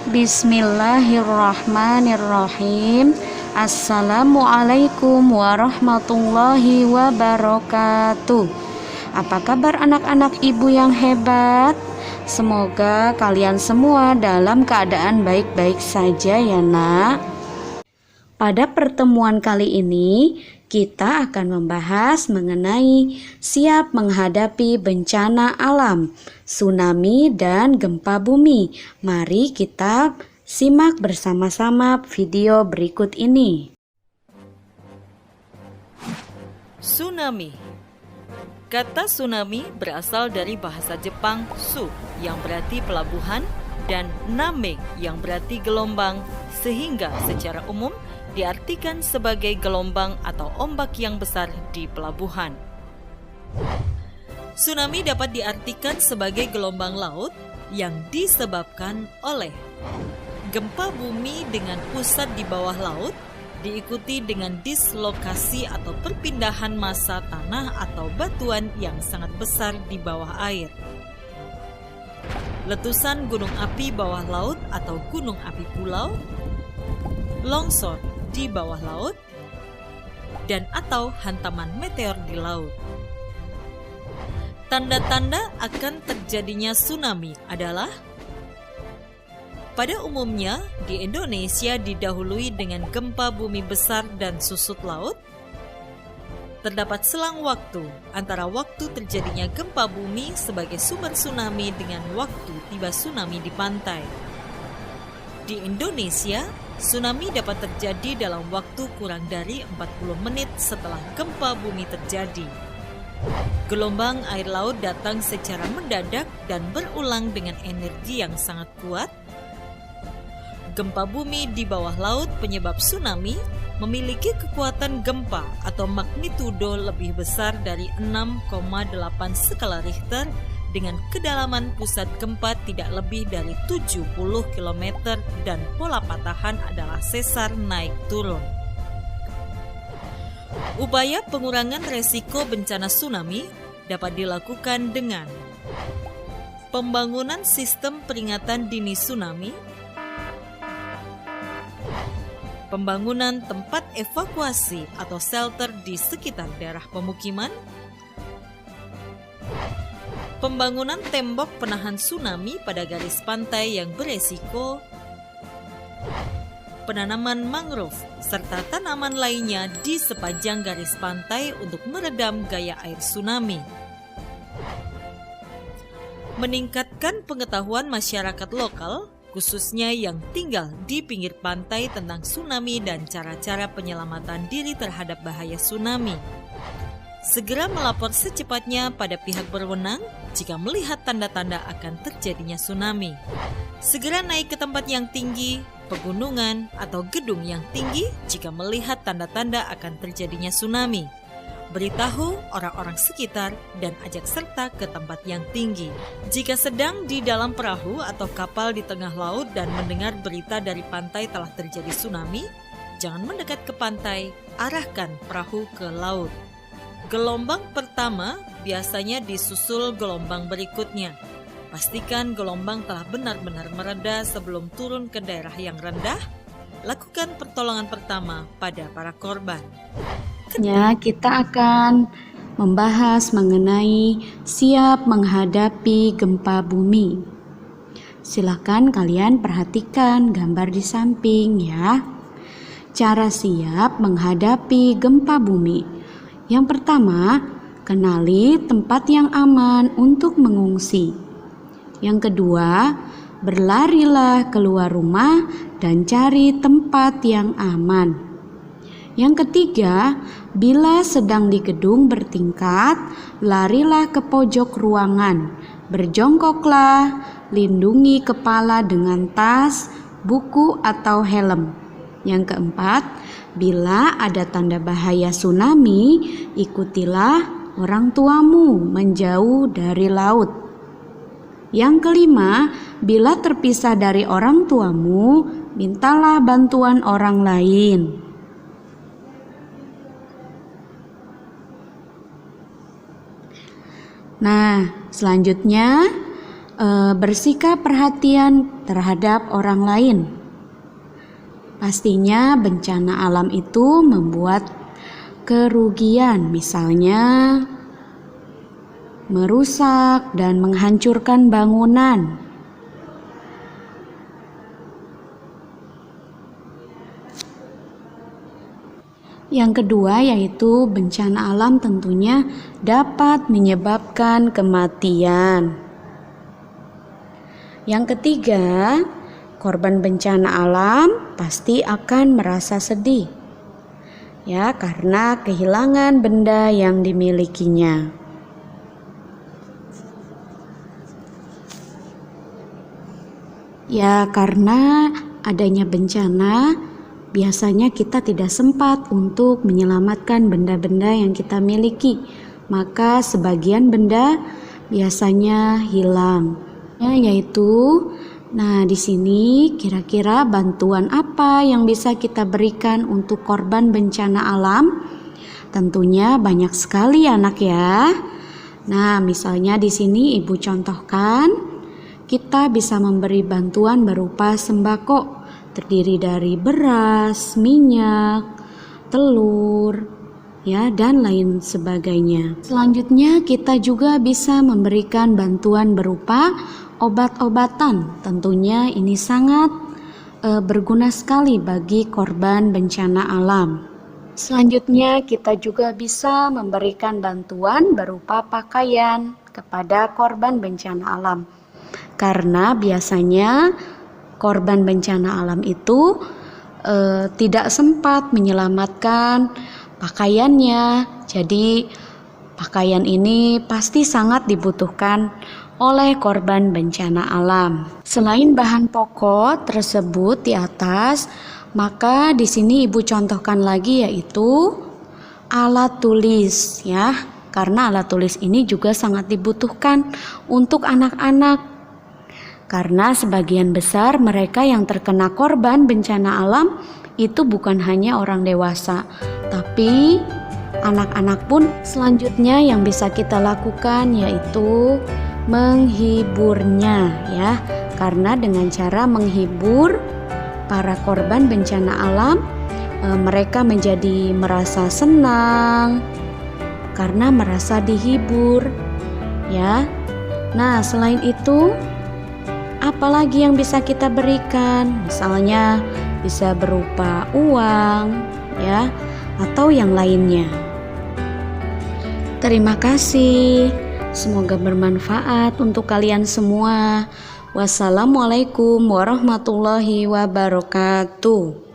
Bismillahirrahmanirrahim. Assalamualaikum warahmatullahi wabarakatuh. Apa kabar anak-anak ibu yang hebat? Semoga kalian semua dalam keadaan baik-baik saja ya nak. Pada pertemuan kali ini kita akan membahas mengenai siap menghadapi bencana alam, tsunami dan gempa bumi. Mari kita simak bersama-sama video berikut ini. Tsunami. Kata tsunami berasal dari bahasa Jepang su yang berarti pelabuhan dan name yang berarti gelombang, sehingga secara umum diartikan sebagai gelombang atau ombak yang besar di pelabuhan. Tsunami dapat diartikan sebagai gelombang laut yang disebabkan oleh gempa bumi dengan pusat di bawah laut, diikuti dengan dislokasi atau perpindahan massa tanah atau batuan yang sangat besar di bawah air. Letusan gunung api bawah laut atau gunung api pulau, longsor di bawah laut, dan atau hantaman meteor di laut. Tanda-tanda akan terjadinya tsunami adalah: pada umumnya di Indonesia didahului dengan gempa bumi besar dan susut laut. Terdapat selang waktu antara waktu terjadinya gempa bumi sebagai sumber tsunami dengan waktu tiba tsunami di pantai. Di Indonesia, tsunami dapat terjadi dalam waktu kurang dari 40 menit setelah gempa bumi terjadi. Gelombang air laut datang secara mendadak dan berulang dengan energi yang sangat kuat. Gempa bumi di bawah laut penyebab tsunami memiliki kekuatan gempa atau magnitudo lebih besar dari 6,8 skala Richter dengan kedalaman pusat gempa tidak lebih dari 70 km dan pola patahan adalah sesar naik turun. Upaya pengurangan resiko bencana tsunami dapat dilakukan dengan pembangunan sistem peringatan dini tsunami, pembangunan tempat evakuasi atau shelter di sekitar daerah pemukiman, pembangunan tembok penahan tsunami pada garis pantai yang beresiko, penanaman mangrove, serta tanaman lainnya di sepanjang garis pantai untuk meredam gaya air tsunami. Meningkatkan pengetahuan masyarakat lokal, khususnya yang tinggal di pinggir pantai tentang tsunami dan cara-cara penyelamatan diri terhadap bahaya tsunami. Segera melapor secepatnya pada pihak berwenang jika melihat tanda-tanda akan terjadinya tsunami. Segera naik ke tempat yang tinggi, pegunungan, atau gedung yang tinggi jika melihat tanda-tanda akan terjadinya tsunami. Beritahu orang-orang sekitar dan ajak serta ke tempat yang tinggi. Jika sedang di dalam perahu atau kapal di tengah laut dan mendengar berita dari pantai telah terjadi tsunami, jangan mendekat ke pantai, arahkan perahu ke laut. Gelombang pertama biasanya disusul gelombang berikutnya. Pastikan gelombang telah benar-benar mereda sebelum turun ke daerah yang rendah. Lakukan pertolongan pertama pada para korban. Kita akan membahas mengenai siap menghadapi gempa bumi. Silakan kalian perhatikan gambar di samping ya. Cara siap menghadapi gempa bumi. Yang pertama, kenali tempat yang aman untuk mengungsi. Yang kedua, berlarilah keluar rumah dan cari tempat yang aman. Yang ketiga, bila sedang di gedung bertingkat, larilah ke pojok ruangan. Berjongkoklah, lindungi kepala dengan tas, buku atau helm. Yang keempat, bila ada tanda bahaya tsunami, ikutilah orang tuamu menjauh dari laut. Yang kelima, bila terpisah dari orang tuamu, mintalah bantuan orang lain. Nah, selanjutnya bersikap perhatian terhadap orang lain. Pastinya bencana alam itu membuat kerugian, misalnya merusak dan menghancurkan bangunan. Yang kedua yaitu bencana alam tentunya dapat menyebabkan kematian. Yang ketiga, korban bencana alam pasti akan merasa sedih, ya, karena kehilangan benda yang dimilikinya. Ya, karena adanya bencana, biasanya kita tidak sempat untuk menyelamatkan benda-benda yang kita miliki, maka sebagian benda biasanya hilang. Yaitu, di sini kira-kira bantuan apa yang bisa kita berikan untuk korban bencana alam? Tentunya banyak sekali anak ya. Misalnya di sini ibu contohkan, kita bisa memberi bantuan berupa sembako, terdiri dari beras, minyak, telur, ya, dan lain sebagainya. Selanjutnya kita juga bisa memberikan bantuan berupa obat-obatan. Tentunya ini sangat berguna sekali bagi korban bencana alam. Selanjutnya kita juga bisa memberikan bantuan berupa pakaian kepada korban bencana alam. Karena biasanya korban bencana alam itu tidak sempat menyelamatkan pakaiannya. Jadi pakaian ini pasti sangat dibutuhkan oleh korban bencana alam. Selain bahan pokok tersebut di atas, maka di sini ibu contohkan lagi yaitu alat tulis, ya. Karena alat tulis ini juga sangat dibutuhkan untuk anak-anak. Karena sebagian besar mereka yang terkena korban bencana alam itu bukan hanya orang dewasa, tapi anak-anak pun. Selanjutnya yang bisa kita lakukan yaitu menghiburnya, ya. Karena dengan cara menghibur para korban bencana alam, mereka menjadi merasa senang karena merasa dihibur, ya. Selain itu, apalagi yang bisa kita berikan? Misalnya bisa berupa uang, ya, atau yang lainnya. Terima kasih. Semoga bermanfaat untuk kalian semua. Wassalamualaikum warahmatullahi wabarakatuh.